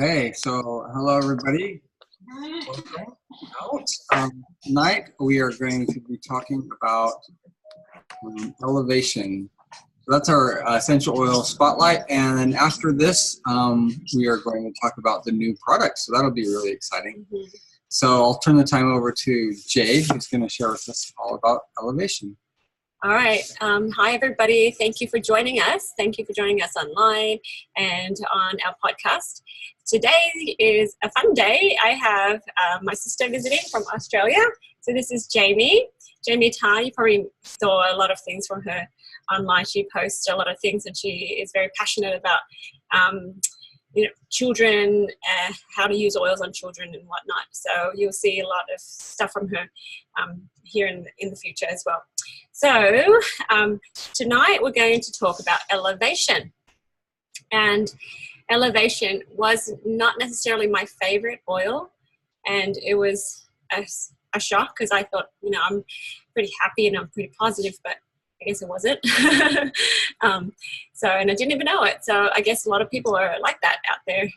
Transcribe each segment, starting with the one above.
Hey, so hello everybody. Welcome out. Tonight we are going to be talking about elevation. So that's our essential oil spotlight, and then after this, we are going to talk about the new product. So that'll be really exciting. So I'll turn the time over to Jay, who's going to share with us all about elevation. All right. Hi, everybody. Thank you for joining us. Thank you for joining us online and on our podcast. Today is a fun day. I have my sister visiting from Australia. So this is Jamie Tarr. You probably saw a lot of things from her online. She posts a lot of things, and she is very passionate about children, how to use oils on children and whatnot. So you'll see a lot of stuff from her here in the future as well. So tonight we're going to talk about elevation. And elevation was not necessarily my favorite oil, and it was a shock because I thought, I'm pretty happy and I'm pretty positive, but I guess it wasn't. And I didn't even know it. So I guess a lot of people are like that out there.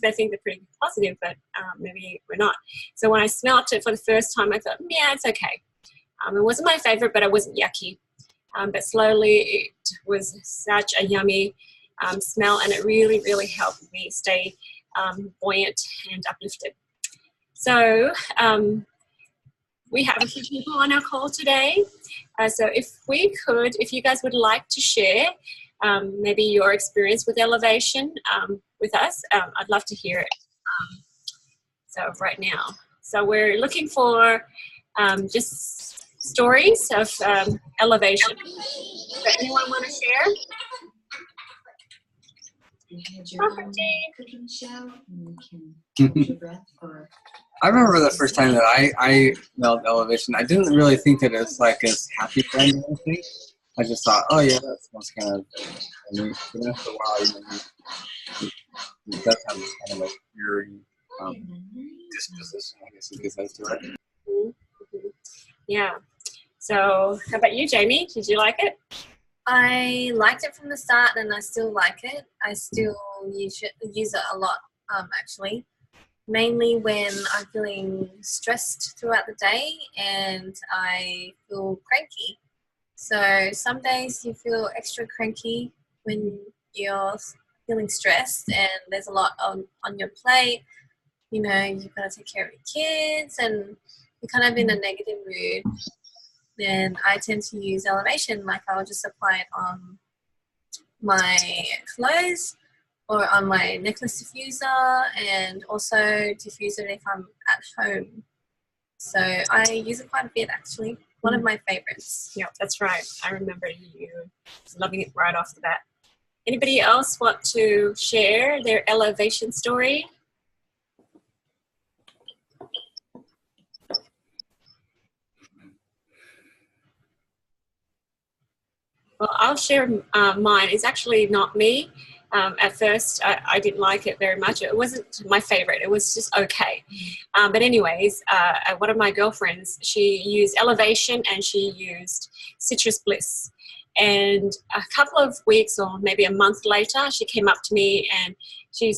They think they're pretty positive, but maybe we're not. So when I smelt it for the first time, I thought, yeah, it's okay. It wasn't my favorite, but it wasn't yucky. But slowly it was such a yummy smell, and it really, really helped me stay buoyant and uplifted. So we have a few people on our call today. So if you guys would like to share maybe your experience with elevation with us, I'd love to hear it. So right now. So we're looking for just stories of elevation. Does anyone want to share? Cooking show, and you can hold your breath for. I remember the first time that I smelled elevation. I didn't really think that it's like this happy blend or anything. I just thought, oh yeah, that smells kind of neat. But after a while, it does have this kind of like eerie disposition, I guess you could say, to it. Mm-hmm. Yeah. So how about you, Jamie? Did you like it? I liked it from the start, and I still like it. I still use it a lot, actually. Mainly when I'm feeling stressed throughout the day and I feel cranky. So some days you feel extra cranky when you're feeling stressed and there's a lot on your plate. You've got to take care of your kids and you're kind of in a negative mood. Then I tend to use elevation, like I'll just apply it on my clothes or on my necklace diffuser, and also diffuse it if I'm at home. So I use it quite a bit, actually. One of my favorites. Yeah, that's right. I remember you loving it right off the bat. Anybody else want to share their elevation story? Well, I'll share mine. It's actually not me. At first, I didn't like it very much. It wasn't my favorite. It was just okay. But anyways, one of my girlfriends, she used elevation and she used citrus bliss. And a couple of weeks or maybe a month later, she came up to me and she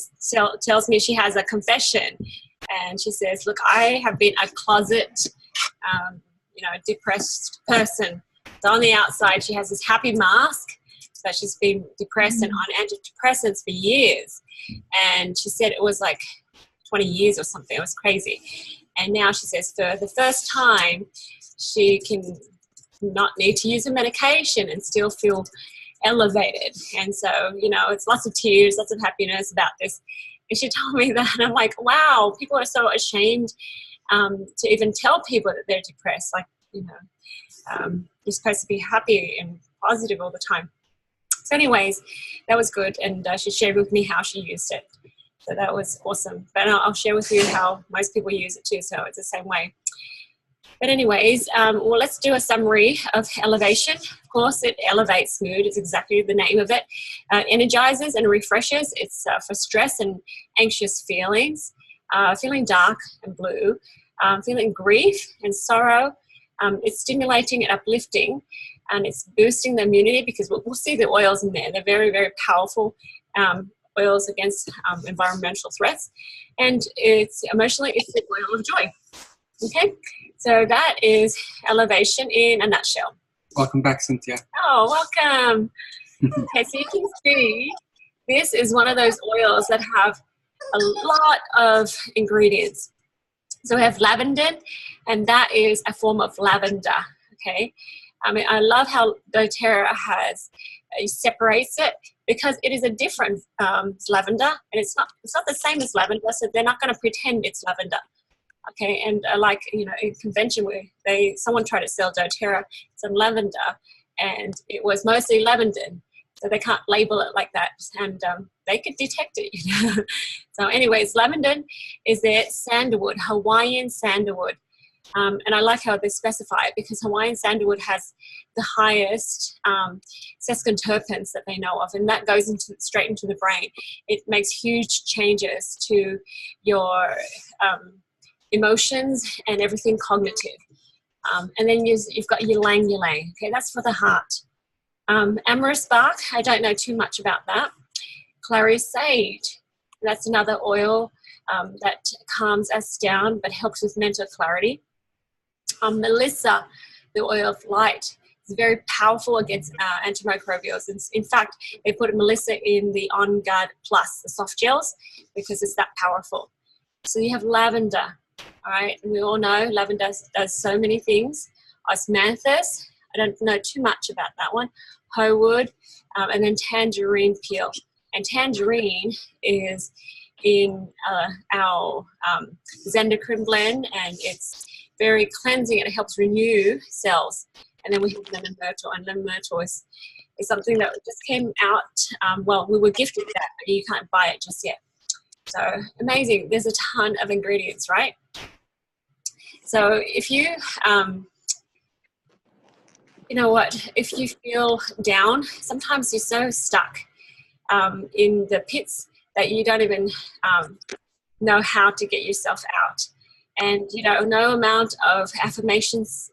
tells me she has a confession. And she says, look, I have been a closet, depressed person. So on the outside, she has this happy mask, but she's been depressed and on antidepressants for years. And she said it was like 20 years or something. It was crazy. And now she says for the first time, she can not need to use a medication and still feel elevated. And so, it's lots of tears, lots of happiness about this. And she told me that, and I'm like, wow, people are so ashamed to even tell people that they're depressed. Like, you're supposed to be happy and positive all the time. So anyways, that was good. And she shared with me how she used it. So that was awesome. But I'll share with you how most people use it too. So it's the same way. But anyways, let's do a summary of elevation. Of course, it elevates mood. It's exactly the name of it. Energizes and refreshes. It's for stress and anxious feelings, feeling dark and blue, feeling grief and sorrow. It's stimulating and uplifting, and it's boosting the immunity because we'll see the oils in there. They're very, very powerful oils against environmental threats, and it's the oil of joy. Okay, so that is Elevation in a nutshell. Welcome back, Cynthia. Oh, welcome. Okay, so you can see this is one of those oils that have a lot of ingredients. So we have lavender, and that is a form of lavender. Okay, I mean, I love how doTERRA separates it, because it is a different lavender, and it's not the same as lavender, so they're not going to pretend it's lavender. Okay, and like, you know, in convention where someone tried to sell doTERRA some lavender, and it was mostly lavender, so they can't label it like that, and they could detect it. You know? So anyways, lavender is their sandalwood, Hawaiian sandalwood. And I like how they specify it, because Hawaiian sandalwood has the highest sesquiterpenes that they know of, and that goes straight into the brain. It makes huge changes to your emotions and everything cognitive. And then you've got ylang ylang. Okay, that's for the heart. Amyris bark, I don't know too much about that. Clary sage, that's another oil that calms us down but helps with mental clarity. Melissa, the oil of light, is very powerful against antimicrobials. In fact, they put Melissa in the On Guard Plus, the soft gels, because it's that powerful. So you have lavender, all right? And we all know lavender does so many things. Osmanthus, I don't know too much about that one. Howood, and then tangerine peel. And tangerine is in our Zendocrine blend, and it's very cleansing, and it helps renew cells. And then we have lemon myrtle, and lemon myrtle is something that just came out. Well, we were gifted that, but you can't buy it just yet. So amazing. There's a ton of ingredients, right? So if you, you know what, if you feel down, sometimes you're so stuck in the pits that you don't even know how to get yourself out. And, you know, no amount of affirmations,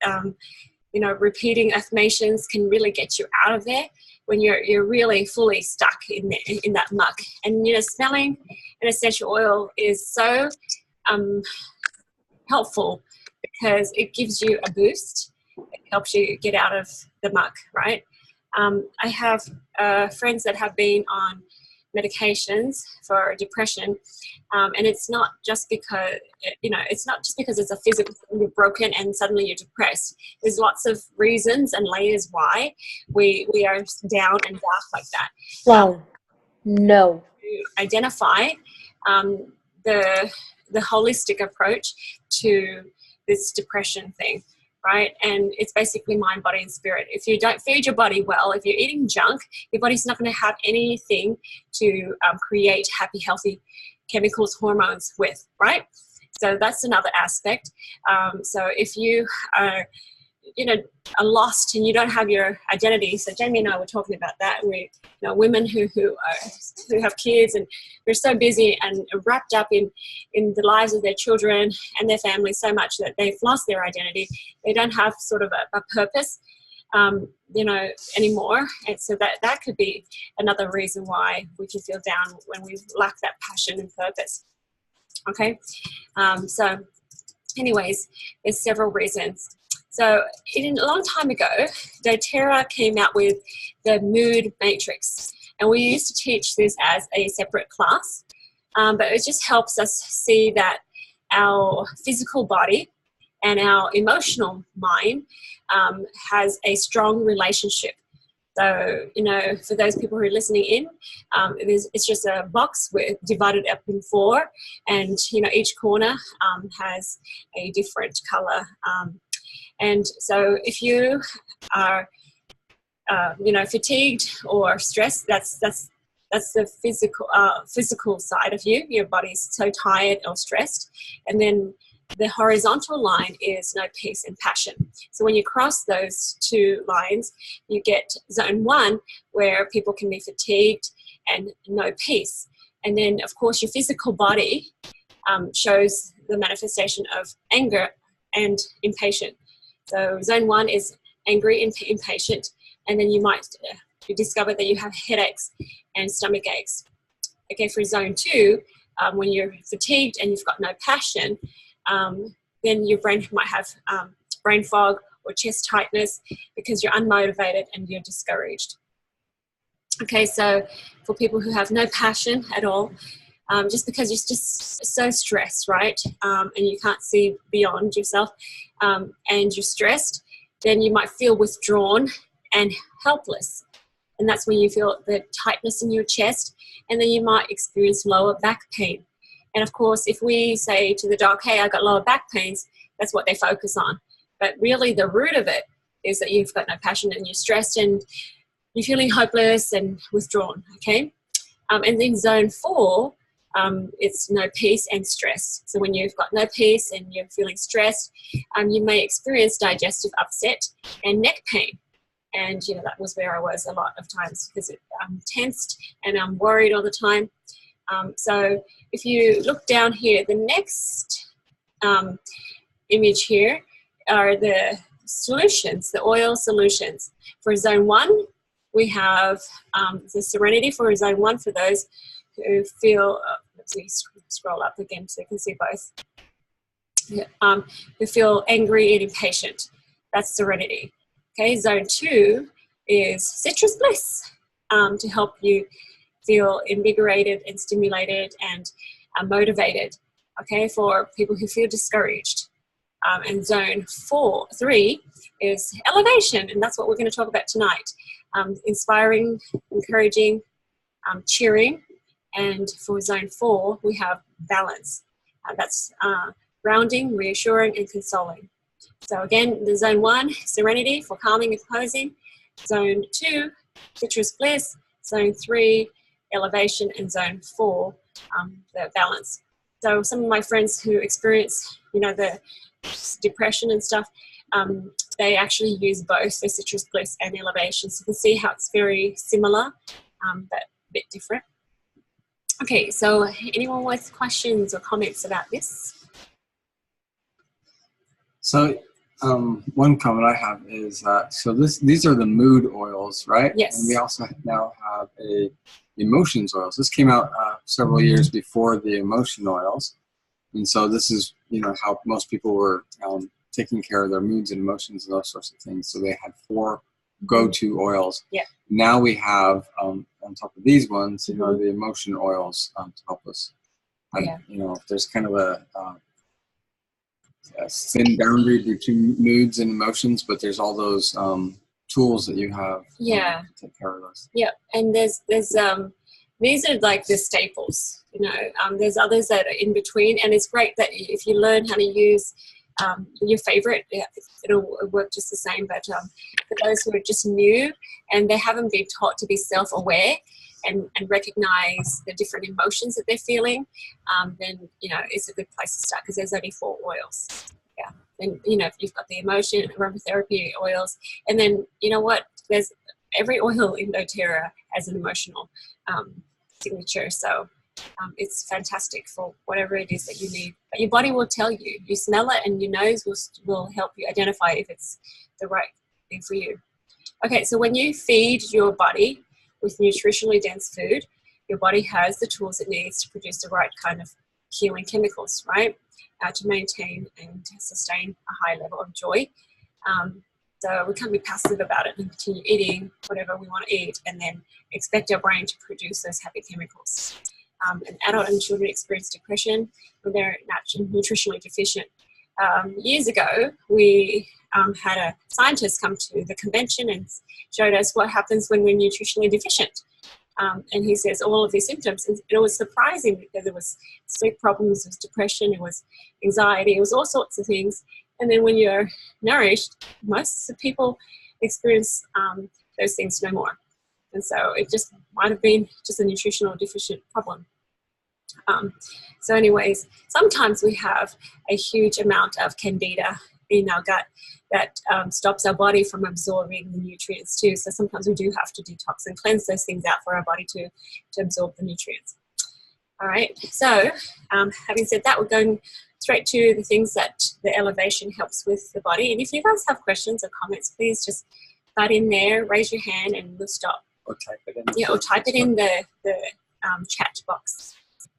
you know, repeating affirmations can really get you out of there when you're really fully stuck in that muck. And, you know, smelling an essential oil is so helpful, because it gives you a boost. It helps you get out of the muck, right? I have friends that have been on medications for depression, and it's not just because, you know, it's not just because it's a physical thing, you're broken and suddenly you're depressed. There's lots of reasons and layers why we are down and dark like that. Wow. No. To identify the holistic approach to this depression thing, right? And it's basically mind, body, and spirit. If you don't feed your body well, if you're eating junk, your body's not going to have anything to create happy, healthy chemicals, hormones with, right? So that's another aspect. So if you are, you know, are lost and you don't have your identity. So Jamie and I were talking about that. We, you know, women who have kids, and they're so busy and wrapped up in the lives of their children and their families so much that they've lost their identity. They don't have sort of a purpose, you know, anymore. And so that could be another reason why we can feel down, when we lack that passion and purpose. Okay. So anyways, there's several reasons. So a long time ago, doTERRA came out with the mood matrix, and we used to teach this as a separate class, but it just helps us see that our physical body and our emotional mind has a strong relationship. So, you know, for those people who are listening in, it's just a box divided up in 4, and, you know, each corner has a different color. And so if you are, you know, fatigued or stressed, that's the physical side of you. Your body's so tired or stressed. And then the horizontal line is no peace and passion. So when you cross those two lines, you get zone 1, where people can be fatigued and no peace. And then, of course, your physical body shows the manifestation of anger and impatient. So zone 1 is angry and impatient, and then you might discover that you have headaches and stomach aches. Okay, for zone 2, when you're fatigued and you've got no passion, then your brain might have brain fog or chest tightness because you're unmotivated and you're discouraged. Okay, so for people who have no passion at all, just because you're just so stressed, right, and you can't see beyond yourself, and you're stressed, then you might feel withdrawn and helpless. And that's when you feel the tightness in your chest, and then you might experience lower back pain. And of course, if we say to the doc, hey, I got lower back pains, that's what they focus on. But really the root of it is that you've got no passion and you're stressed and you're feeling hopeless and withdrawn, okay? And then zone 4, it's no peace and stress. So when you've got no peace and you're feeling stressed, you may experience digestive upset and neck pain. And, you know, that was where I was a lot of times because I'm tensed and I'm worried all the time. So if you look down here, the next image here are the solutions, the oil solutions. For zone 1, we have the Serenity for zone 1 for those who feel, let's see, scroll up again so you can see both, who feel angry and impatient. That's Serenity. Okay, zone 2 is Citrus Bliss to help you feel invigorated and stimulated and motivated, okay, for people who feel discouraged. And zone 3 is Elevation, and that's what we're going to talk about tonight. Inspiring, encouraging, cheering. And for zone 4, we have Balance. That's grounding, reassuring, and consoling. So again, the zone 1, Serenity for calming and composing. Zone 2, Citrus Bliss. Zone 3, Elevation. And zone 4, the Balance. So some of my friends who experience, you know, the depression and stuff, they actually use both the Citrus Bliss and Elevation. So you can see how it's very similar, but a bit different. Okay, so anyone with questions or comments about this? So one comment I have is so these are the mood oils, right? Yes. And we also now have a emotions oils. This came out several years before the emotion oils, and so this is, you know, how most people were taking care of their moods and emotions and those sorts of things. So they had 4 go-to oils. Yeah. Now we have on top of these ones, you know, the emotion oils to help us. And, you know, if there's kind of a thin boundary between moods and emotions, but there's all those tools that you have to take care of those. Yeah, and there's these are like the staples, you know. There's others that are in between, and it's great that if you learn how to use your favorite, it'll work just the same. But for those who are just new and they haven't been taught to be self-aware and recognize the different emotions that they're feeling, then, you know, it's a good place to start because there's only 4 oils. Yeah. And, you know, if you've got the emotion, aromatherapy oils, and then, you know what, there's every oil in doTERRA has an emotional signature. So it's fantastic for whatever it is that you need. But your body will tell you. You smell it and your nose will help you identify if it's the right thing for you. Okay, so when you feed your body with nutritionally dense food, your body has the tools it needs to produce the right kind of healing chemicals, right, to maintain and sustain a high level of joy. So we can't be passive about it and continue eating whatever we want to eat and then expect our brain to produce those happy chemicals. And adult and children experience depression when they're nutritionally deficient. Years ago, we had a scientist come to the convention and showed us what happens when we're nutritionally deficient. And he says all of these symptoms. And it was surprising because it was sleep problems, it was depression, it was anxiety, it was all sorts of things. And then when you're nourished, most people experience those things no more. And so it just might have been just a nutritional deficient problem. So anyways, sometimes we have a huge amount of candida in our gut that stops our body from absorbing the nutrients too. So sometimes we do have to detox and cleanse those things out for our body to absorb the nutrients. All right, so having said that, we're going straight to the things that the elevation helps with the body. And if you guys have questions or comments, please just butt in there, raise your hand, and we'll stop. Or type it in. Yeah, or type it in the chat box.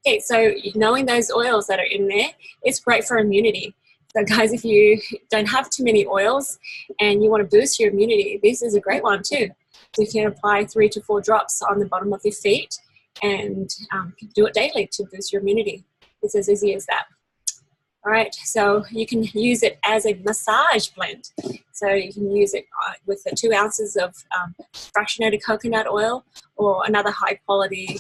Okay, so knowing those oils that are in there, it's great for immunity. So guys, if you don't have too many oils and you want to boost your immunity, this is a great one too. So you can apply 3 to 4 drops on the bottom of your feet and do it daily to boost your immunity. It's as easy as that. All right, so you can use it as a massage blend. So you can use it with the 2 ounces of fractionated coconut oil or another high quality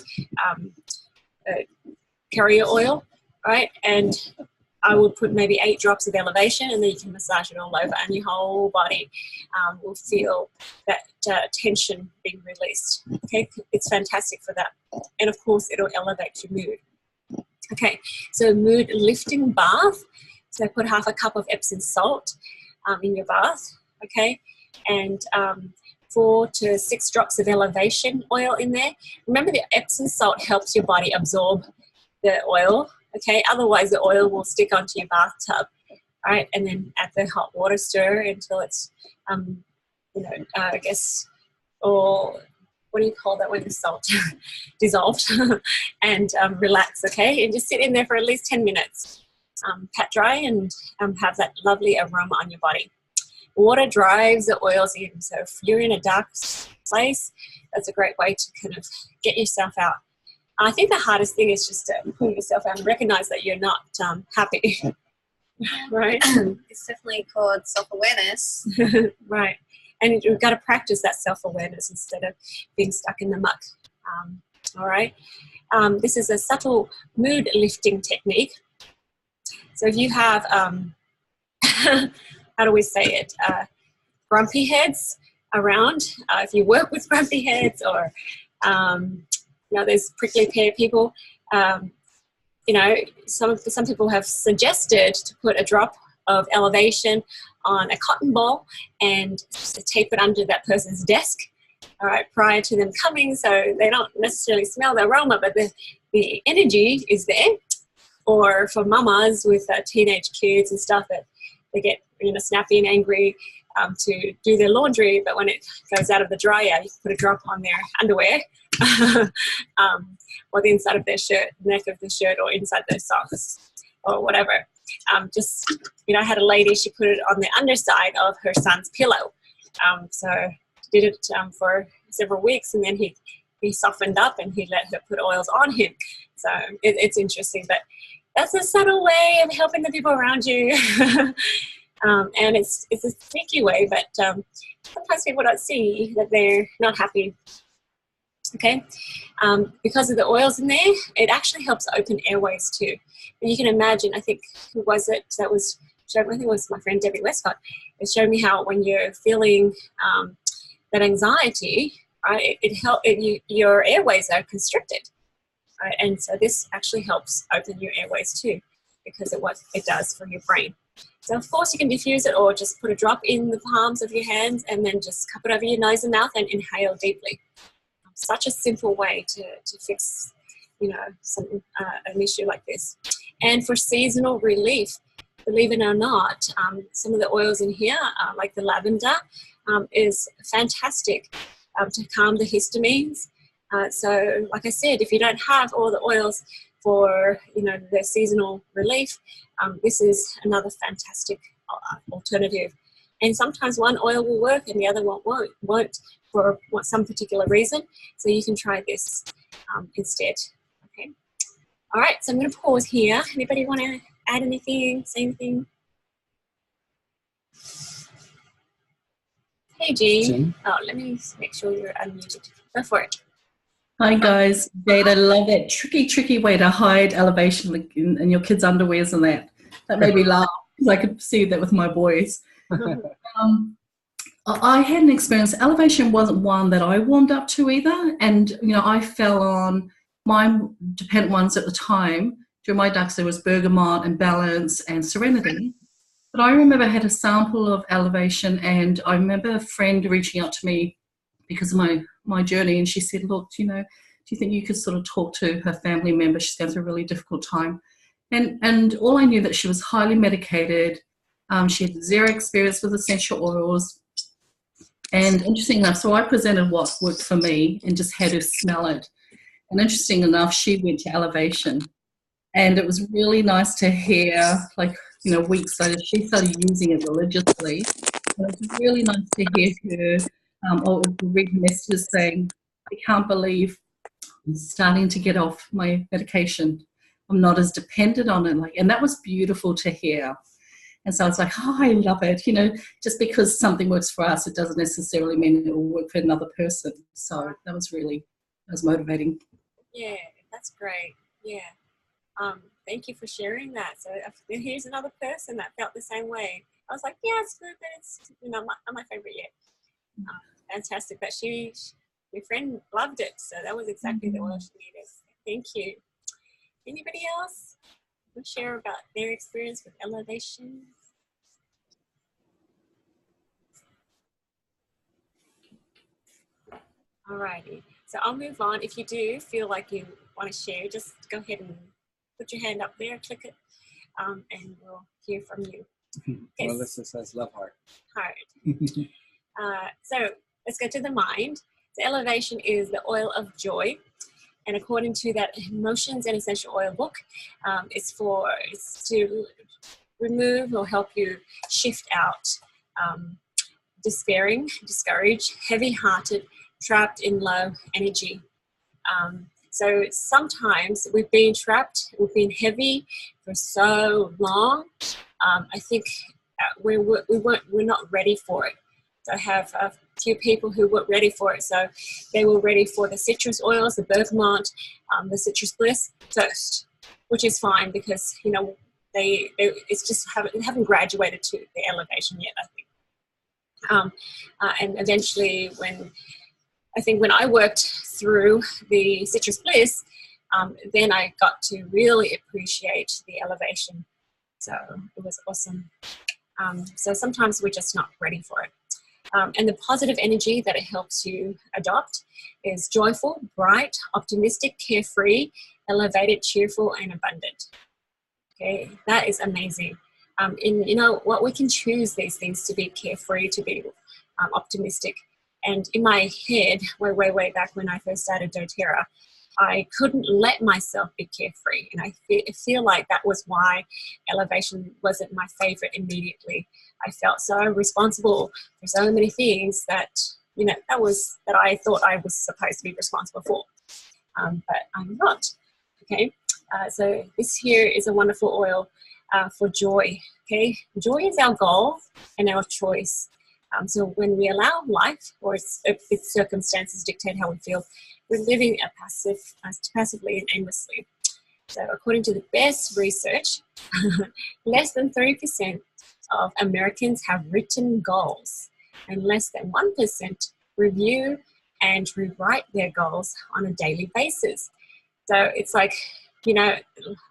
carrier oil, right? And I would put maybe 8 drops of elevation, and then you can massage it all over, and your whole body will feel that tension being released. Okay, it's fantastic for that. And of course, it'll elevate your mood. Okay, so mood lifting bath. So put half a cup of Epsom salt in your bath, okay? And 4 to 6 drops of elevation oil in there. Remember, the Epsom salt helps your body absorb the oil, okay? Otherwise, the oil will stick onto your bathtub, right? And then add the hot water, stir until it's, I guess, or what do you call that when the salt dissolved, and relax, okay? And just sit in there for at least 10 minutes. Pat dry and have that lovely aroma on your body. Water drives the oils in, so if you're in a dark place, that's a great way to kind of get yourself out. I think the hardest thing is just to pull yourself out and recognize that you're not happy, right? It's definitely called self-awareness. Right. And you've got to practice that self-awareness instead of being stuck in the muck. All right. This is a subtle mood lifting technique. So if you have, how do we say it, grumpy heads around, if you work with grumpy heads, or, there's prickly pear people, some people have suggested to put a drop of elevation on a cotton ball and tape it under that person's desk, all right, prior to them coming, so they don't necessarily smell the aroma, but the energy is there. Or for mamas with teenage kids and stuff, that they get snappy and angry to do their laundry, but when it goes out of the dryer, you can put a drop on their underwear, or the inside of their shirt, neck of the shirt, or inside their socks, or whatever. I had a lady, she put it on the underside of her son's pillow. So did it for several weeks, and then he softened up and he let her put oils on him. So it's interesting, but that's a subtle way of helping the people around you. And it's a sneaky way, but sometimes people don't see that they're not happy. Okay, because of the oils in there, it actually helps open airways too. And you can imagine, I think, who was it that was showing? I think it was my friend Debbie Westcott. It showed me how when you're feeling that anxiety, right, your airways are constricted, right? And so this actually helps open your airways too, because of what it does for your brain. So of course you can diffuse it, or just put a drop in the palms of your hands and then just cup it over your nose and mouth and inhale deeply. Such a simple way to fix, an issue like this. And for seasonal relief, believe it or not, some of the oils in here, like the lavender, is fantastic to calm the histamines. So like I said, if you don't have all the oils for, the seasonal relief, this is another fantastic alternative. And sometimes one oil will work and the other one won't for some particular reason. So you can try this instead. Okay. All right, so I'm going to pause here. Anybody want to add anything, say anything? Hey, Jean. Oh, let me make sure you're unmuted. Go for it. Hi guys, Jade, I love that tricky way to hide elevation in your kids' underwears and that. That made me laugh because I could see that with my boys. I had an experience. Elevation wasn't one that I warmed up to either, and I fell on my dependent ones at the time. During my ducks, there was Bergamot and Balance and Serenity. But I remember I had a sample of Elevation, and I remember a friend reaching out to me because of my journey, and she said, look, do you think you could sort of talk to her family member? She's going through a really difficult time. And all I knew that she was highly medicated. She had zero experience with essential oils. And interesting enough, so I presented what worked for me and just had her smell it. And interesting enough, she went to Elevation. And it was really nice to hear, like, weeks later, she started using it religiously. And it was really nice to hear her, or read messages saying, I can't believe I'm starting to get off my medication. I'm not as dependent on it. And that was beautiful to hear. And so I was like, oh, I love it. Just because something works for us, it doesn't necessarily mean it will work for another person. So that was motivating. Yeah, that's great. Yeah. Thank you for sharing that. So here's another person that felt the same way. I was like, yeah, it's good, but it's not my favorite yet. Fantastic. But your friend loved it, so that was exactly the oil she needed. Thank you. Anybody else want to share about their experience with elevation? Alrighty. So I'll move on. If you do feel like you want to share, just go ahead and put your hand up there, click it, and we'll hear from you. Okay. Melissa says love heart. Heart. So let's go to the mind. The elevation is the oil of joy. And according to that Emotions and Essential Oil book, it's to remove or help you shift out despairing, discouraged, heavy-hearted, trapped in low energy. So sometimes we've been trapped, we've been heavy for so long. I think we're not ready for it. So I have a few people who weren't ready for it. So they were ready for the citrus oils, the bergamot, the citrus bliss first, which is fine because they haven't graduated to the elevation yet, I think. And eventually, when I worked through the citrus bliss, then I got to really appreciate the elevation. So it was awesome. So sometimes we're just not ready for it. And the positive energy that it helps you adopt is joyful, bright, optimistic, carefree, elevated, cheerful, and abundant. Okay, that is amazing. What we can choose these things to be carefree, to be optimistic. And in my head, way back when I first started doTERRA, I couldn't let myself be carefree. And I feel like that was why elevation wasn't my favorite immediately. I felt so responsible for so many things that I thought I was supposed to be responsible for. But I'm not. Okay. So this here is a wonderful oil for joy. Okay. Joy is our goal and our choice. So when we allow life or its circumstances dictate how we feel, we're living passively and aimlessly. So according to the best research, less than 3% of Americans have written goals, and less than 1% review and rewrite their goals on a daily basis. So it's like, I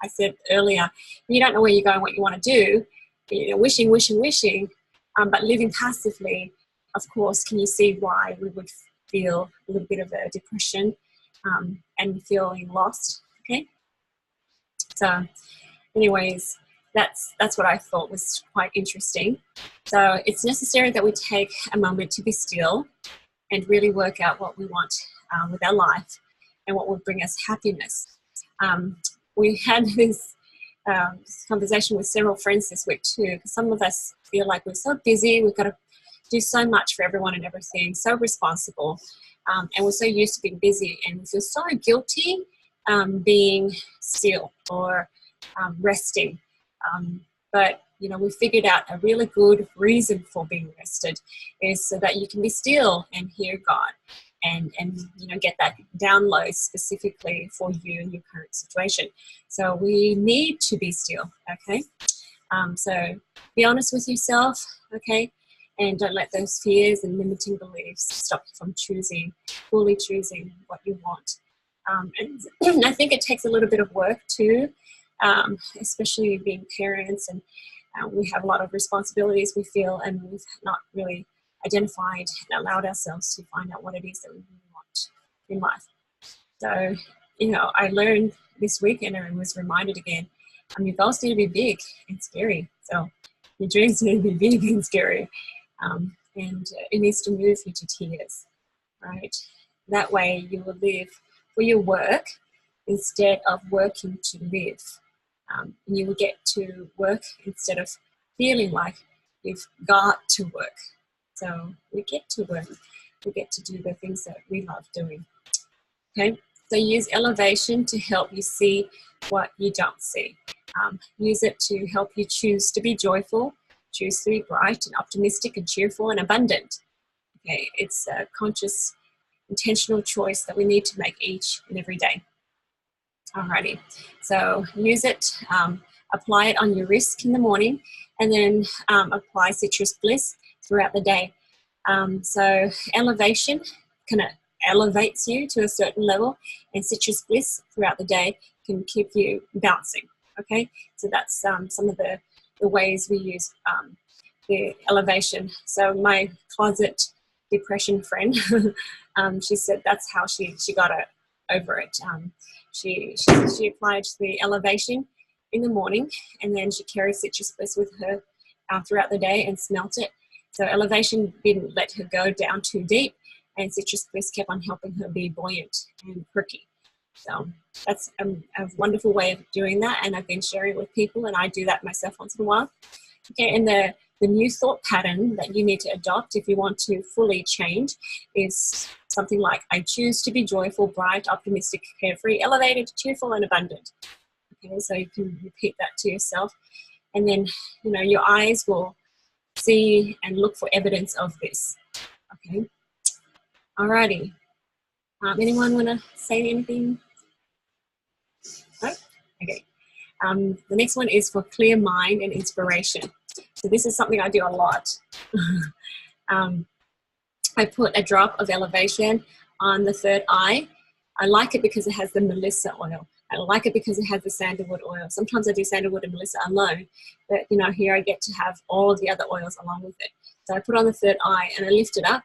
said earlier, you don't know where you're going, what you want to do, wishing, but living passively, of course, can you see why we would feel a little bit of a depression and feeling lost, okay? So anyways, that's what I thought was quite interesting. So it's necessary that we take a moment to be still and really work out what we want with our life and what will bring us happiness. We had this conversation with several friends this week too, because some of us feel like we're so busy, we've got to do so much for everyone and everything, so responsible, and we're so used to being busy, and we feel so guilty being still or resting. But we figured out a really good reason for being rested is so that you can be still and hear God and get that download specifically for you and your current situation. So we need to be still, okay? So be honest with yourself, okay? And don't let those fears and limiting beliefs stop you from fully choosing what you want. And I think it takes a little bit of work too, especially being parents, and we have a lot of responsibilities we feel, and we've not really identified and allowed ourselves to find out what it is that we really want in life. So, I learned this week and I was reminded again, your goals need to be big and scary. So your dreams need to be big and scary. And it needs to move you to tears, right? That way you will live for your work instead of working to live. And you will get to work instead of feeling like you've got to work. So we get to work. We get to do the things that we love doing. Okay, so use elevation to help you see what you don't see. Use it to help you choose to be joyful, choose to be bright and optimistic and cheerful and abundant. Okay, it's a conscious, intentional choice that we need to make each and every day. Alrighty, so use it, apply it on your wrist in the morning, and then apply Citrus Bliss throughout the day. So elevation kind of elevates you to a certain level, and Citrus Bliss throughout the day can keep you bouncing. Okay, so that's some of the ways we use the elevation. So my closet depression friend, she said that's how she got over it. She applied the elevation in the morning, and then she carried Citrus Bliss with her throughout the day and smelt it. So elevation didn't let her go down too deep, and Citrus Bliss kept on helping her be buoyant and perky. So that's a wonderful way of doing that, and I've been sharing it with people, and I do that myself once in a while. Okay, and the new thought pattern that you need to adopt if you want to fully change is something like, I choose to be joyful, bright, optimistic, carefree, elevated, cheerful, and abundant. Okay, so you can repeat that to yourself, and then, you know, your eyes will see and look for evidence of this. Okay, alrighty. Anyone want to say anything? No? Okay. The next one is for clear mind and inspiration. So this is something I do a lot. I put a drop of elevation on the third eye. I like it because it has the Melissa oil. I like it because it has the sandalwood oil. Sometimes I do sandalwood and Melissa alone, but you know, here I get to have all of the other oils along with it. So I put on the third eye and I lift it up,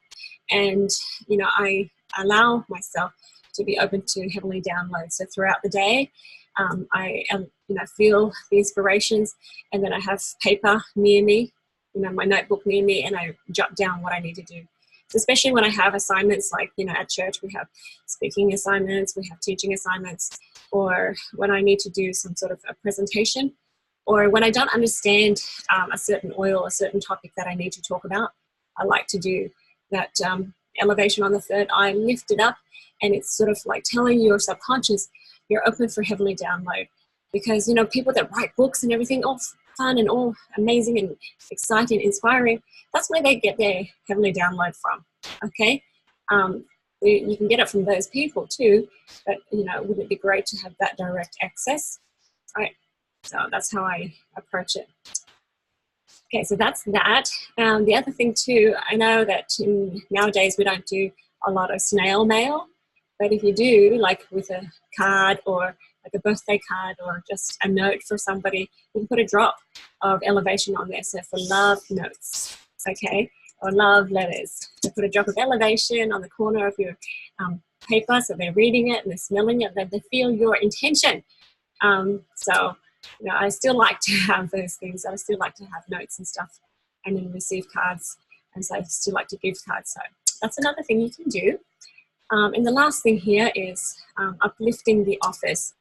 and you know, I allow myself to be open to heavenly downloads. So throughout the day, I feel the inspirations, and then I have paper near me, you know, my notebook near me, and I jot down what I need to do. So especially when I have assignments, like, you know, at church we have speaking assignments, we have teaching assignments, or when I need to do some sort of a presentation, or when I don't understand a certain oil, a certain topic that I need to talk about, I like to do that elevation on the third eye, lift it up, and it's sort of like telling your subconscious you're open for heavenly download. Because, you know, people that write books and everything, all fun and all amazing and exciting, inspiring, that's where they get their heavenly download from, okay? You can get it from those people too, but, you know, wouldn't it be great to have that direct access, right? So that's how I approach it. Okay, so that's that. The other thing too, I know that nowadays we don't do a lot of snail mail, but if you do, like with a card or like a birthday card or just a note for somebody, you can put a drop of elevation on there. So for love notes, okay, or love letters, so put a drop of elevation on the corner of your paper, so they're reading it and they're smelling it, and they feel your intention. So, you know, I still like to have those things. I still like to have notes and stuff, and then receive cards, and so I still like to give cards. So that's another thing you can do. And the last thing here is uplifting the office.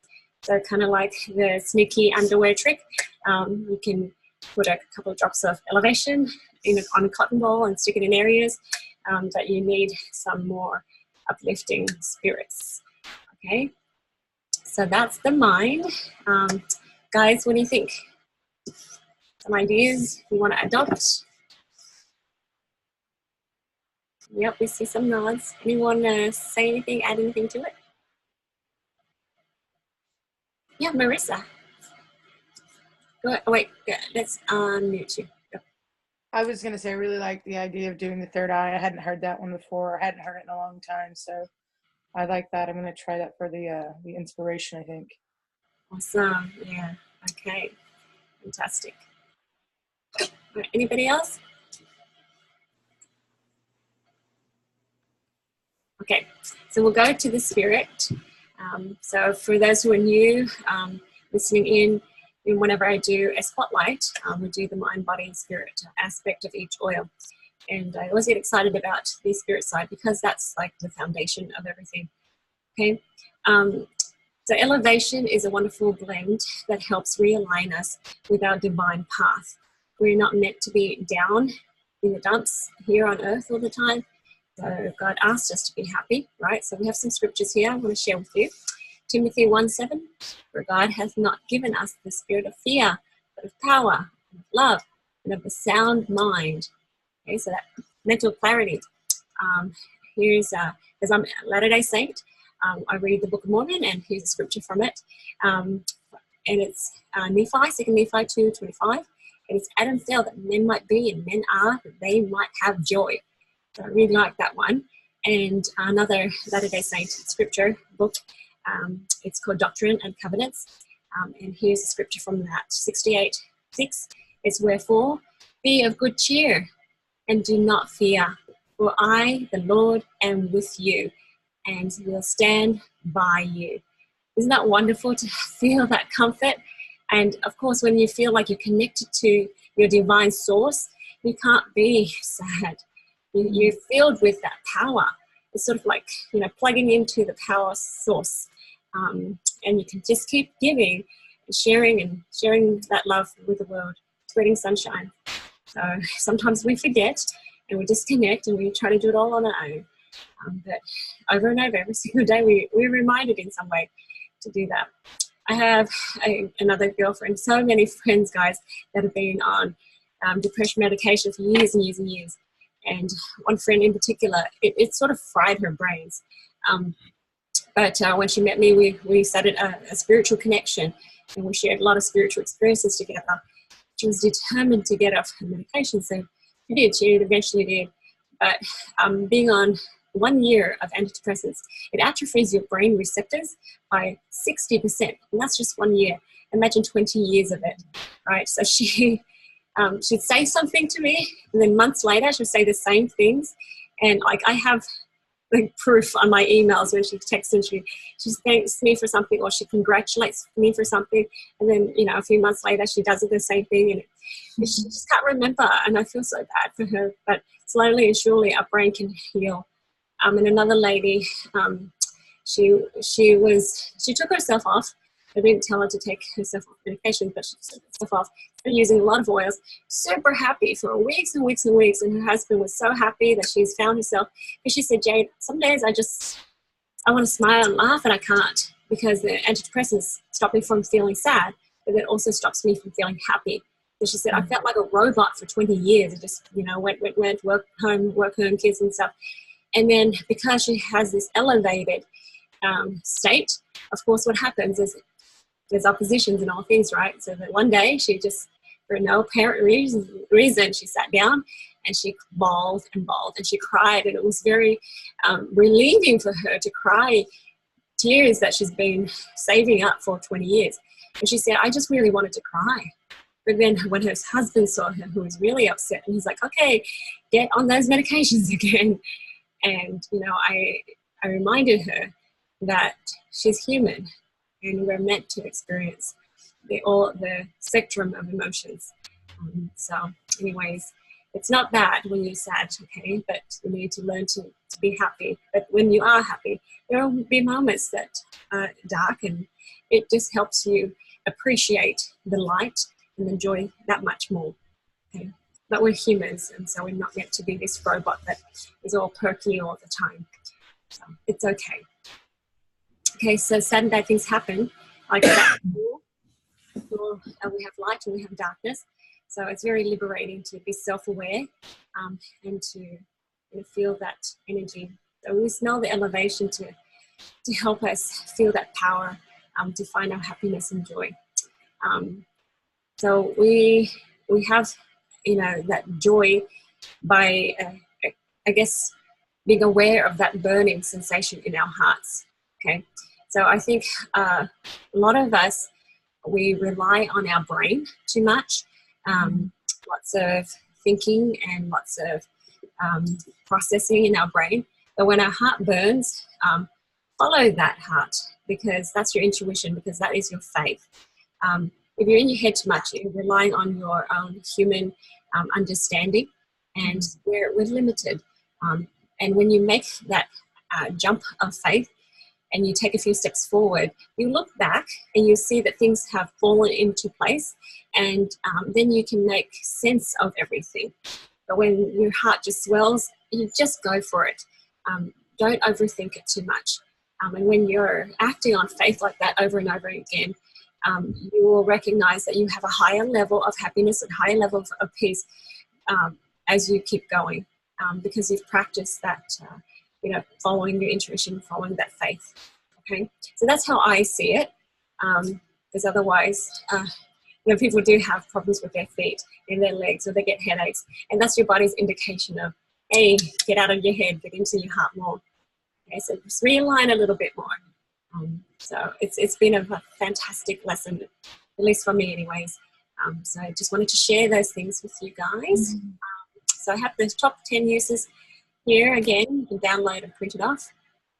So kind of like the sneaky underwear trick, you can put a couple of drops of elevation on a cotton ball and stick it in areas that you need some more uplifting spirits. Okay, so that's the mind. Guys, what do you think? Some ideas you want to adopt? Yep, we see some nods. Anyone say anything, add anything to it? Yeah, Marissa. Go ahead. Oh, wait, yeah, let's unmute you. Go. I was going to say I really like the idea of doing the third eye. I hadn't heard that one before. I hadn't heard it in a long time, so I like that. I'm going to try that for the inspiration, I think. Awesome. Yeah. Okay. Fantastic. Right, anybody else? Okay, so we'll go to the spirit. So for those who are new, listening in, whenever I do a spotlight, we do the mind, body, and spirit aspect of each oil. And I always get excited about the spirit side because that's like the foundation of everything. Okay, So elevation is a wonderful blend that helps realign us with our divine path. We're not meant to be down in the dumps here on earth all the time. So God asked us to be happy, right? So we have some scriptures here I want to share with you. Timothy 1:7, for God hath not given us the spirit of fear, but of power, and of love, and of a sound mind. Okay, so that mental clarity. As I'm a Latter-day Saint, I read the Book of Mormon, and here's a scripture from it. And it's Nephi, 2 Nephi 2:25. And it's Adam fell that men might be, and men are, that they might have joy. So I really like that one. And another Latter-day Saint scripture book, it's called Doctrine and Covenants. And here's a scripture from that, 68:6. It's wherefore, be of good cheer, and do not fear, for I, the Lord, am with you, and will stand by you. Isn't that wonderful to feel that comfort? And of course, when you feel like you're connected to your divine source, you can't be sad. You're filled with that power. It's sort of like, plugging into the power source. And you can just keep giving and sharing that love with the world, spreading sunshine. So sometimes we forget and we disconnect and we try to do it all on our own. But over and over, every single day, we're reminded in some way to do that. I have another girlfriend, so many friends, guys, that have been on depression medication for years and years and years. And one friend in particular, it sort of fried her brains. But when she met me, we started a spiritual connection, and we shared a lot of spiritual experiences together. She was determined to get off her medication, so she eventually did. But being on 1 year of antidepressants, it atrophies your brain receptors by 60%, and that's just 1 year. Imagine 20 years of it, right? So she'd say something to me, and then months later she'd say the same things, and I have proof on my emails when she texts and she thanks me for something, or she congratulates me for something, and then a few months later she does the same thing, and she just can't remember. And I feel so bad for her, but slowly and surely our brain can heal. And another lady, she took herself off. I didn't tell her to take herself off medication, but she took herself off. Started using a lot of oils. Super happy for weeks and weeks and weeks. And her husband was so happy that she's found herself. And she said, Jade, some days I want to smile and laugh, and I can't, because the antidepressants stop me from feeling sad, but it also stops me from feeling happy. So she said, I felt like a robot for 20 years. I just, went, work home, kids and stuff. And then because she has this elevated state, of course, what happens is there's oppositions in all things, right? So that one day she just, for no apparent reason, she sat down and she bawled and bawled and she cried. And it was very relieving for her to cry tears that she's been saving up for 20 years. And she said, I just really wanted to cry. But then when her husband saw her, who was really upset, and he's like, okay, get on those medications again. And, I reminded her that she's human and we're meant to experience the spectrum of emotions. So anyways, it's not bad when you're sad, okay, but you need to learn to be happy. But when you are happy, there will be moments that are dark, and it just helps you appreciate the light and enjoy that much more. Okay? But we're humans, and so we're not meant to be this robot that is all perky all the time. So it's okay. Okay, so sad and bad things happen. Like that. We have light and we have darkness. So it's very liberating to be self-aware and to feel that energy. So we smell the elevation to help us feel that power, to find our happiness and joy. So we have, that joy by, I guess, being aware of that burning sensation in our hearts. Okay, so I think a lot of us, we rely on our brain too much. Lots of thinking and lots of processing in our brain. But when our heart burns, follow that heart, because that's your intuition, because that is your faith. If you're in your head too much, you're relying on your own human understanding, and we're limited. And when you make that jump of faith and you take a few steps forward, you look back and you see that things have fallen into place, and then you can make sense of everything. But when your heart just swells, you just go for it. Don't overthink it too much. And when you're acting on faith like that over and over again, you will recognize that you have a higher level of happiness and higher level of peace as you keep going, because you've practiced that, following your intuition, following that faith. Okay, so that's how I see it. Because otherwise, people do have problems with their feet and their legs, or they get headaches, and that's your body's indication of, hey, get out of your head, get into your heart more. Okay, so just realign a little bit more. So it's been a fantastic lesson, at least for me anyways. So I just wanted to share those things with you guys. So I have the top 10 uses here again. You can download and print it off.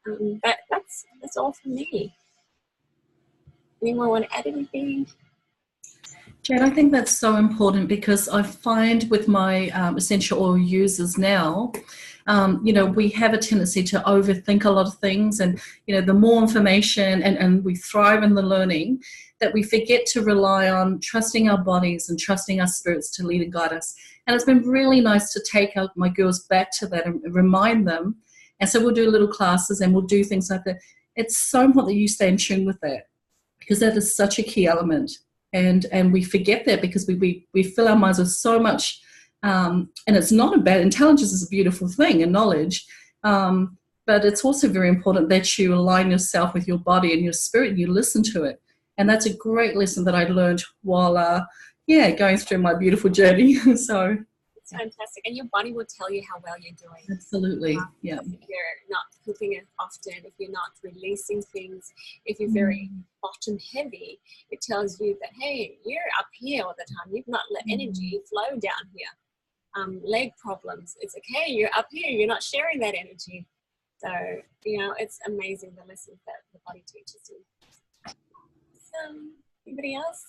But that's all from me. Anyone want to add anything? Jane, I think that's so important, because I find with my essential oil users now, we have a tendency to overthink a lot of things, and the more information, and we thrive in the learning, that we forget to rely on trusting our bodies and trusting our spirits to lead and guide us. And it's been really nice to take my girls back to that and remind them. And so we'll do little classes and we'll do things like that. It's so important that you stay in tune with that, because that is such a key element. And we forget that because we fill our minds with so much, and it's not a bad, intelligence is a beautiful thing, and knowledge, but it's also very important that you align yourself with your body and your spirit, and you listen to it. And that's a great lesson that I learned while, going through my beautiful journey. So it's fantastic, and your body will tell you how well you're doing. Absolutely, yeah. If you're not cooking it often, if you're not releasing things, if you're very bottom heavy, it tells you that, hey, you're up here all the time. You've not let energy flow down here. Leg problems, it's okay, you're up here, you're not sharing that energy. So, it's amazing the lessons that the body teaches you. Anybody else?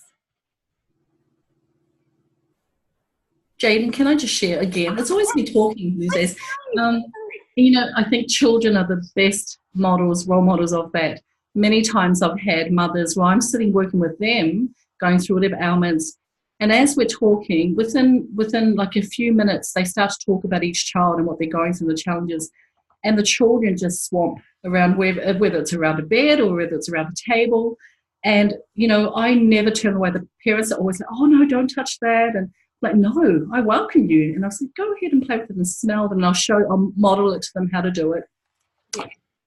Jaden, can I just share again? It's always me talking these days. I think children are the best role models of that. Many times I've had mothers where I'm sitting working with them, going through whatever ailments, and as we're talking, within like a few minutes, they start to talk about each child and what they're going through, the challenges, and the children just swamp around, whether it's around a bed or whether it's around a table. And, I never turn away. The parents are always like, oh, no, don't touch that. And like, no, I welcome you. And I said, go ahead and play with them and smell them, and I'll model it to them how to do it.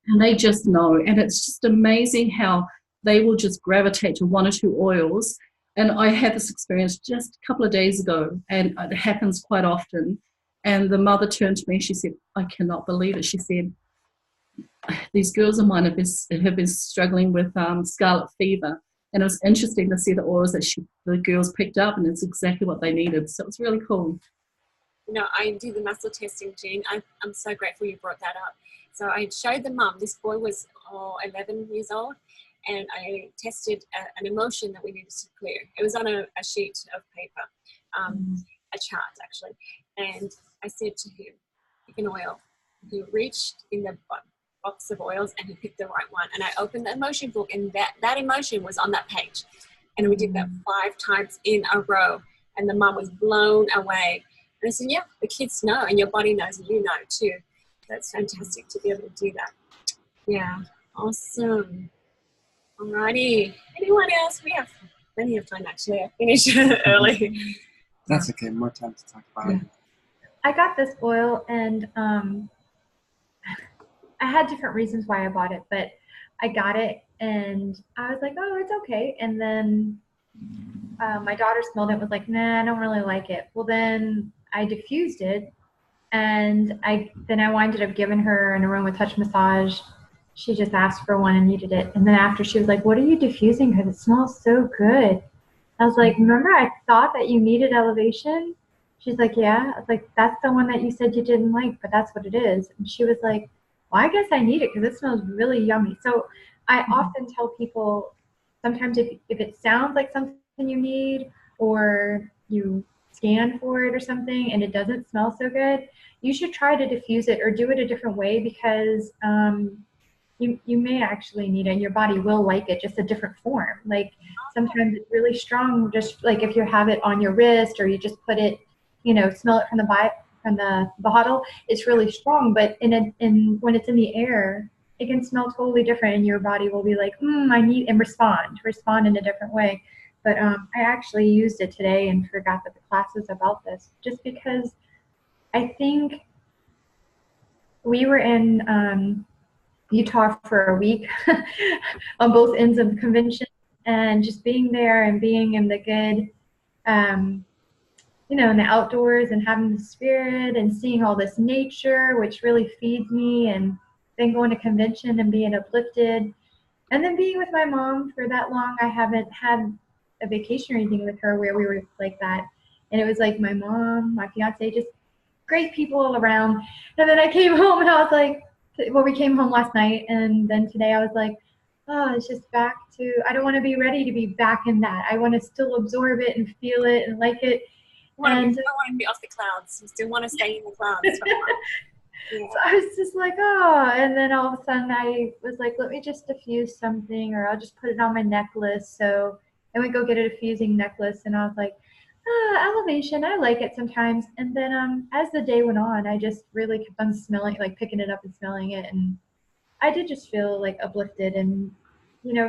And they just know. And it's just amazing how they will just gravitate to one or two oils. And I had this experience just a couple of days ago, and it happens quite often. And the mother turned to me and she said, I cannot believe it. She said, these girls of mine have been struggling with scarlet fever. And it was interesting to see the oils that the girls picked up, and it's exactly what they needed. So it's really cool. I do the muscle testing, Jean. I'm so grateful you brought that up. So I showed the mum, this boy was 11 years old, and I tested an emotion that we needed to clear. It was on a sheet of paper, a chart actually. And I said to him, pick an oil. He reached in the box of oils and he picked the right one. And I opened the emotion book, and that emotion was on that page. And we did that 5 times in a row. And the mum was blown away. And I said, yeah, the kids know, and your body knows, and you know too. That's fantastic to be able to do that. Yeah, awesome. Alrighty. Anyone else? We have plenty of time actually. I finished early. That's okay. More time to talk about it. I got this oil, and I had different reasons why I bought it, but I got it and I was like, oh, it's okay. And then my daughter smelled it and was like, nah, I don't really like it. Well, then I diffused it, and I winded up giving her an aroma touch massage. She just asked for one and needed it. And then after, she was like, what are you diffusing? Because it smells so good. I was like, remember I thought that you needed elevation? She's like, yeah. I was like, that's the one that you said you didn't like, but that's what it is. And she was like, well, I guess I need it because it smells really yummy. So I often tell people, sometimes if it sounds like something you need, or you scan for it or something and it doesn't smell so good, you should try to diffuse it or do it a different way, because you may actually need it, and your body will like it, just a different form. Like sometimes it's really strong, just like if you have it on your wrist or you just put it, smell it from the bottle, it's really strong. But when it's in the air, it can smell totally different, and your body will be like, I need, and respond in a different way. But I actually used it today and forgot that the class was about this, just because I think we were in Utah for a week on both ends of the convention, and just being there and being in the good, in the outdoors and having the spirit and seeing all this nature, which really feeds me, and then going to convention and being uplifted, and then being with my mom for that long. I haven't had a vacation or anything with her where we were like that. And it was like my mom, my fiance, just great people all around. And then I came home and I was like, we came home last night, and then today I was like, oh, it's just back to, I don't want to be ready to be back in that. I want to still absorb it and feel it and like it. You don't want to be off the clouds. You still want to stay in the clouds. So I was just like, oh, and then all of a sudden I was like, let me just diffuse something, or I'll just put it on my necklace. So I went go get a diffusing necklace, and I was like, elevation, I like it sometimes. And then as the day went on, I just really kept on smelling, like picking it up and smelling it, and I did just feel like uplifted, and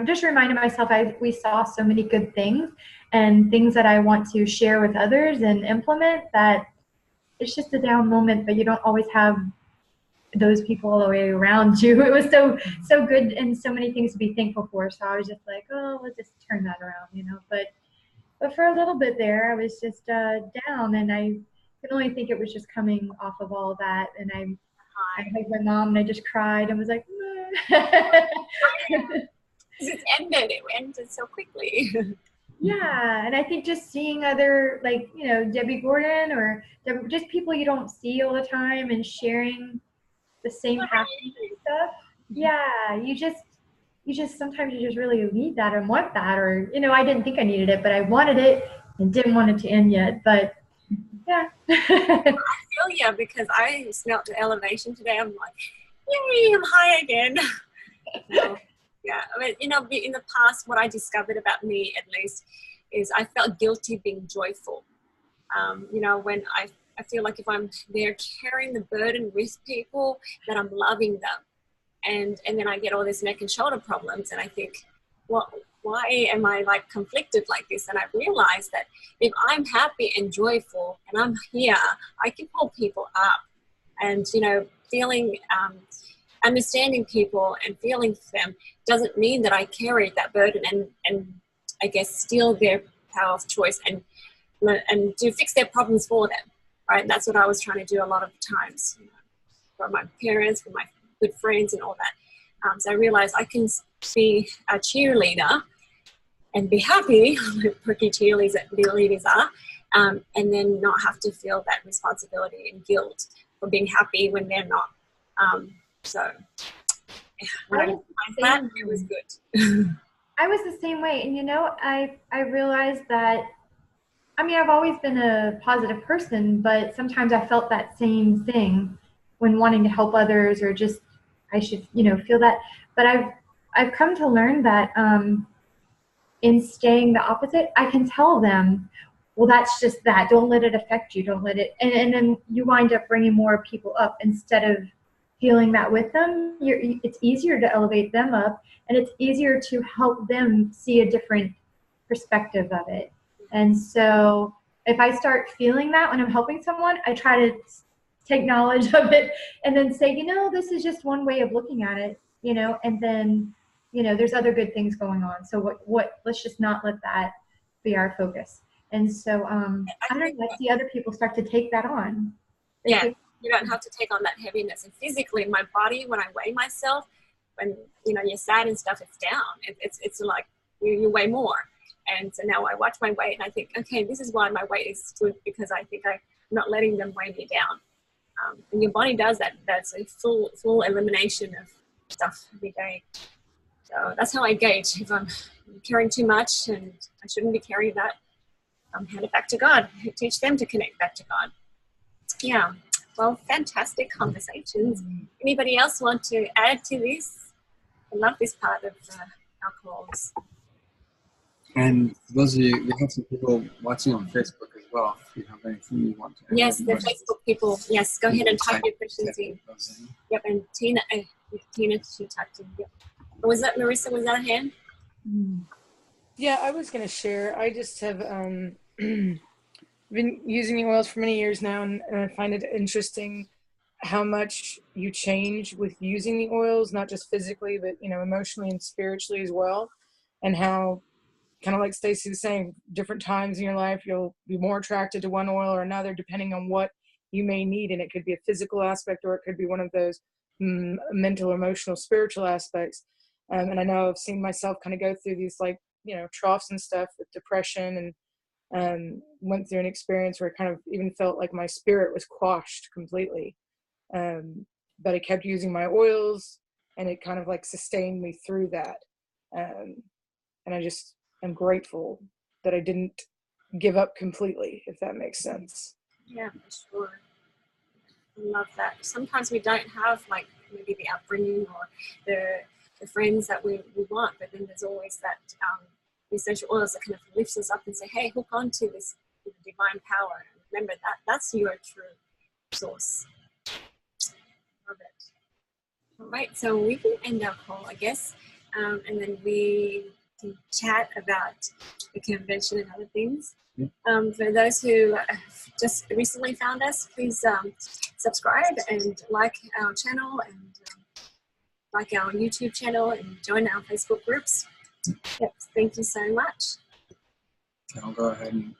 just reminded myself we saw so many good things and things that I want to share with others and implement, that it's just a down moment, but you don't always have those people all the way around you. It was so good and so many things to be thankful for. So I was just like, oh, let's just turn that around, But for a little bit there, I was just down, and I can only think it was just coming off of all that. And I hugged my mom, and I just cried and was like, It ended so quickly. Yeah, and I think just seeing other, like, Debbie Gordon or just people you don't see all the time and sharing the same happiness and stuff. Yeah, you just sometimes you just really need that and want that, or I didn't think I needed it, but I wanted it and didn't want it to end yet. But yeah. I feel you, because I smelled the elevation today. I'm like, yay, I'm high again. Yeah, I mean, in the past, what I discovered about me, at least, is I felt guilty being joyful. When I feel like if I'm there carrying the burden with people, that I'm loving them. And then I get all this neck and shoulder problems, and I think, well, why am I like conflicted like this? And I realize that if I'm happy and joyful and I'm here, I can pull people up. And, feeling, understanding people and feeling for them doesn't mean that I carry that burden and I guess steal their power of choice and to fix their problems for them, right? And that's what I was trying to do a lot of times, for my parents, for my good friends and all that. So I realized I can be a cheerleader and be happy, like perky cheerleaders are, and then not have to feel that responsibility and guilt for being happy when they're not. So when I realized that, it was good. I was the same way. And, I realized that, I've always been a positive person, but sometimes I felt that same thing when wanting to help others, or just, I should, feel that. But I've come to learn that in staying the opposite, I can tell them, well, that's just that. Don't let it affect you. Don't let it. And then you wind up bringing more people up instead of feeling that with them. It's easier to elevate them up, and it's easier to help them see a different perspective of it. And so if I start feeling that when I'm helping someone, I try to take knowledge of it and then say, this is just one way of looking at it, and then, there's other good things going on. So let's just not let that be our focus. And so I don't know, I see other people start to take that on. You don't have to take on that heaviness. And physically, my body, when I weigh myself, when you're sad and stuff, it's down. It's like you weigh more. And so now I watch my weight and I think, okay, this is why my weight is good, because I think I'm not letting them weigh me down. And your body does that. That's a full elimination of stuff every day. So that's how I gauge if I'm carrying too much and I shouldn't be carrying that. Hand it back to God. Teach them to connect back to God. Yeah. Well, fantastic conversations. Anybody else want to add to this? I love this part of alcohols. And for those of you, we have some people watching on Facebook as well. If you have anything you want to add. Yes, the Facebook people. Yes, go ahead and type your questions in. Yep, and Tina, she typed in. Yep. Was that Marissa? Was that a hand? Yeah, I was going to share. I just have been using the oils for many years now, and I find it interesting how much you change with using the oils, not just physically, but emotionally and spiritually as well, and how, kind of like Stacey was saying, different times in your life you'll be more attracted to one oil or another depending on what you may need, and it could be a physical aspect or it could be one of those mental, emotional, spiritual aspects. And I know I've seen myself kind of go through these troughs and stuff with depression, and went through an experience where I kind of even felt like my spirit was quashed completely. But I kept using my oils, and it kind of like sustained me through that. And I'm grateful that I didn't give up completely, if that makes sense. Yeah, for sure. I love that. Sometimes we don't have like maybe the upbringing or the friends that we want, but then there's always that essential oils that kind of lifts us up and say, hey, hook on to this divine power. And remember that's your true source. Love it. All right, so we can end our call, I guess, and then we can chat about the convention and other things. For those who have just recently found us, please subscribe and like our channel and like our YouTube channel and join our Facebook groups. Yep, thank you so much. I'll go ahead and